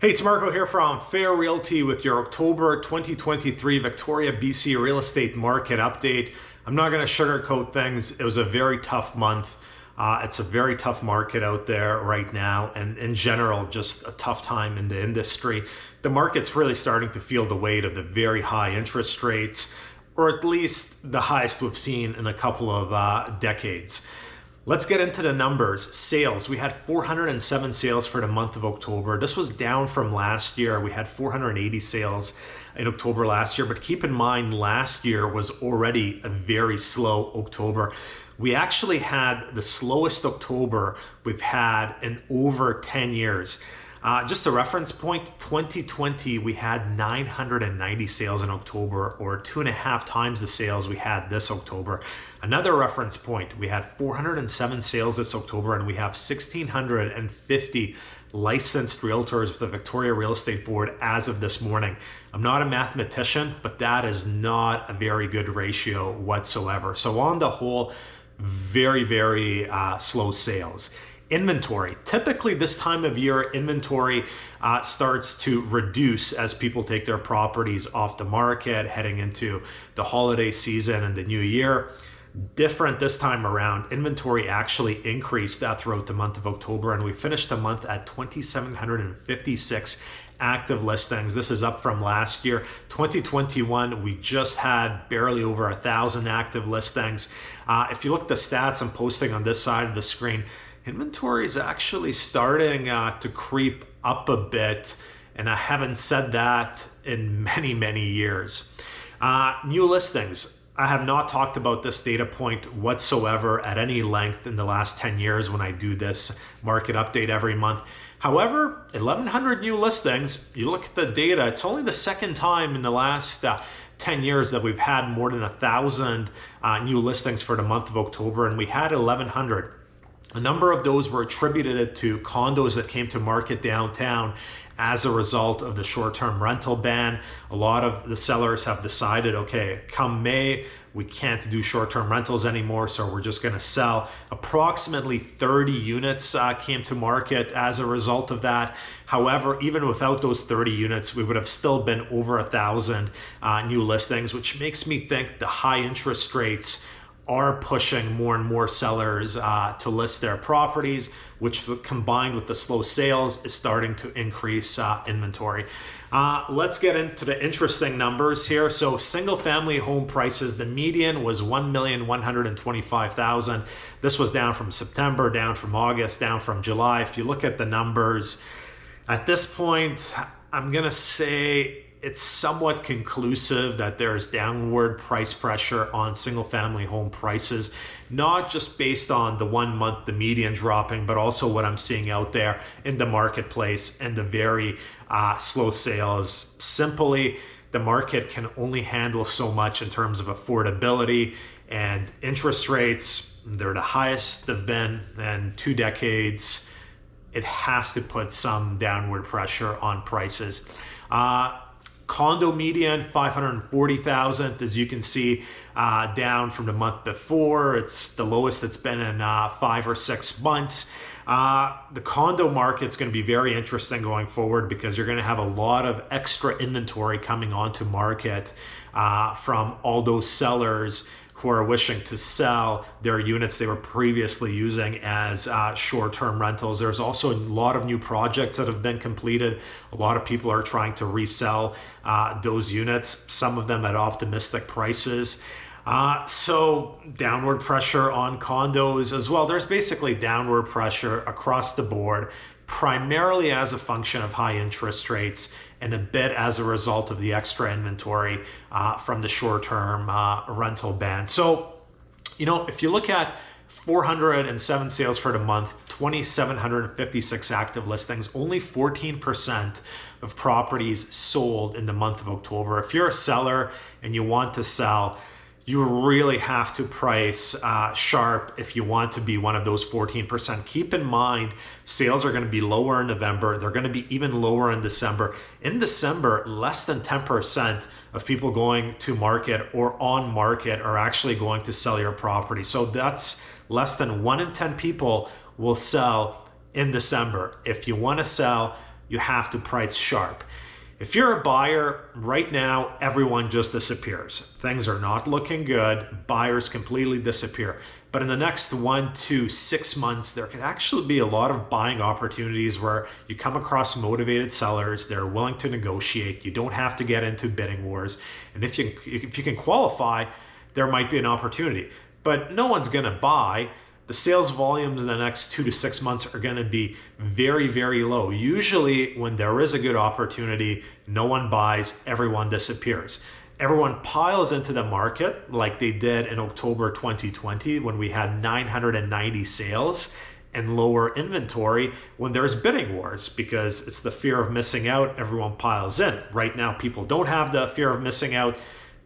Hey, it's Marco here from Fair Realty with your October 2023 Victoria, BC real estate market update. I'm not going to sugarcoat things. It was a very tough month. It's a very tough market out there right now, and in general, just a tough time in the industry. The market's really starting to feel the weight of the very high interest rates, or at least the highest we've seen in a couple of decades. Let's get into the numbers. Sales. We had 407 sales for the month of October. This was down from last year. We had 480 sales in October last year, but keep in mind last year was already a very slow October. We actually had the slowest October we've had in over 10 years. Just a reference point, 2020, we had 990 sales in October, or 2.5 times the sales we had this October. Another reference point, we had 407 sales this October, and we have 1,650 licensed realtors with the Victoria Real Estate Board as of this morning. I'm not a mathematician, but that is not a very good ratio whatsoever. So on the whole, very slow sales. Inventory. Typically this time of year, inventory starts to reduce as people take their properties off the market heading into the holiday season and the new year. Different this time around. Inventory actually increased throughout the month of October, and we finished the month at 2,756 active listings. This is up from last year. 2021, we just had barely over 1,000 active listings. If you look at the stats I'm posting on this side of the screen, inventory is actually starting to creep up a bit, and I haven't said that in many years. New listings. I have not talked about this data point whatsoever at any length in the last 10 years when I do this market update every month. However, 1,100 new listings, you look at the data, it's only the second time in the last 10 years that we've had more than 1,000 new listings for the month of October, and we had 1,100. A number of those were attributed to condos that came to market downtown as a result of the short-term rental ban. A lot of the sellers have decided, okay, come May, we can't do short-term rentals anymore, so we're just going to sell. Approximately 30 units came to market as a result of that. However, even without those 30 units, we would have still been over 1,000 new listings, which makes me think the high interest rates are pushing more and more sellers to list their properties, which combined with the slow sales is starting to increase inventory. Let's get into the interesting numbers here. So single family home prices, the median was 1,125,000. This was down from September, down from August, down from July. If you look at the numbers, at this point, I'm gonna say it's somewhat conclusive that there's downward price pressure on single family home prices, not just based on the 1 month, the median dropping, but also what I'm seeing out there in the marketplace and the very slow sales. Simply, the market can only handle so much in terms of affordability, and interest rates, they're the highest they've been in 2 decades. It has to put some downward pressure on prices. Condo median, 540,000, as you can see, down from the month before. It's the lowest it's been in 5 or 6 months. The condo market's going to be very interesting going forward because you're going to have a lot of extra inventory coming onto market from all those sellers who are wishing to sell their units they were previously using as short-term rentals. There's also a lot of new projects that have been completed. A lot of people are trying to resell those units, some of them at optimistic prices. So downward pressure on condos as well. There's basically downward pressure across the board, primarily as a function of high interest rates and a bit as a result of the extra inventory from the short-term rental ban. So, if you look at 407 sales for the month, 2,756 active listings, only 14% of properties sold in the month of October. If you're a seller and you want to sell, you really have to price sharp if you want to be one of those 14%. Keep in mind, sales are going to be lower in November. They're going to be even lower in December. In December, less than 10% of people going to market or on market are actually going to sell your property. So that's less than 1 in 10 people will sell in December. If you want to sell, you have to price sharp. If you're a buyer right now, everyone just disappears. Things are not looking good. Buyers completely disappear. But in the next 1 to 6 months, there could actually be a lot of buying opportunities where you come across motivated sellers. They're willing to negotiate. You don't have to get into bidding wars. And if you can qualify, there might be an opportunity. But no one's going to buy. The sales volumes in the next 2 to 6 months are going to be very, very low. Usually when there is a good opportunity, no one buys, everyone disappears. Everyone piles into the market like they did in October 2020 when we had 990 sales and lower inventory when there's bidding wars, because it's the fear of missing out. Everyone piles in. Right now, people don't have the fear of missing out.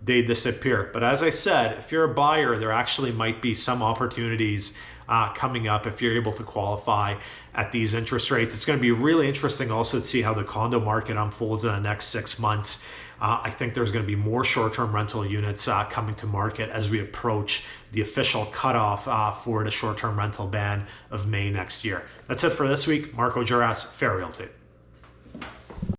They disappear. But as I said, if you're a buyer, there actually might be some opportunities coming up if you're able to qualify at these interest rates. It's going to be really interesting also to see how the condo market unfolds in the next 6 months. I think there's going to be more short-term rental units coming to market as we approach the official cutoff for the short-term rental ban of May next year. That's it for this week. Marco Juras, Fair Realty.